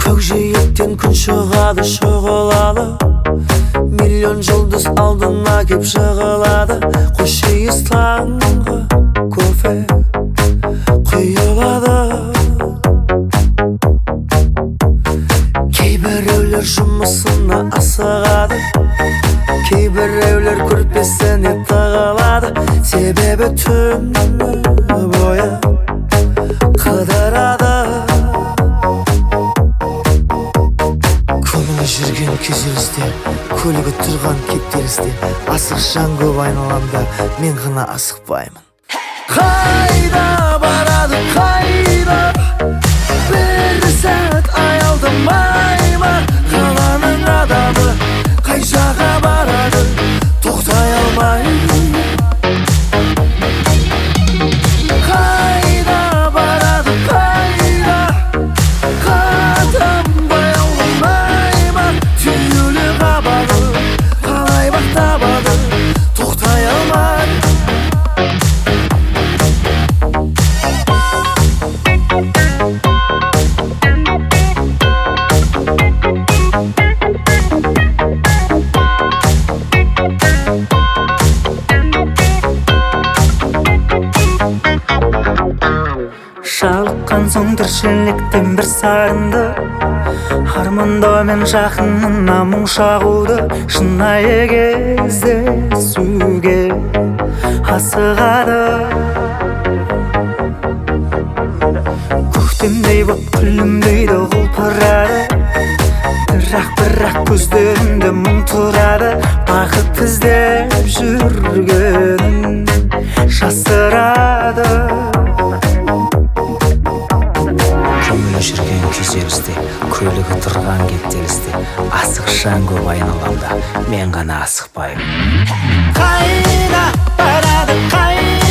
Көкжиектен күн шығады шұғылады, миллион жұлдыз алдына кеп жығылады. Қошейіз таңғы кофе құйылады. Кейбіреулер жұмысына асығады, кейбіреулер көрпесіне тығылады. Себебі түн бойы қыдырады. Көңілі жүрген күйзелісте, көлігі тұрған кептелісте, асық жан көп айналамда, мен ғана асықпаймын. Қайда барады, қайда? Бір сәт аялдамай ма? Қаланың адамы қай жаққа барады, тоқтай алмай. Қайда барады, қайда? Қатынбай ауламай ма? Түйілі қабағы қалай бақтабады, тоқтай алмай. Жалыққан соң тіршіліктен бір сарынды, армандаумен жақынына мұң шағуды, шынайы кездесуге асығады. Көктемдей боп күлімдейді құлпырады, бірақ көздерінде мұң тұрады. Бақыт іздеп жүргенін жасырады. Көңілі жүрген күйзелісте, көлігі тұрған кептелісте, асық жан көп айналамда, мен ғана асықпаймын. Қайда барады, қайда?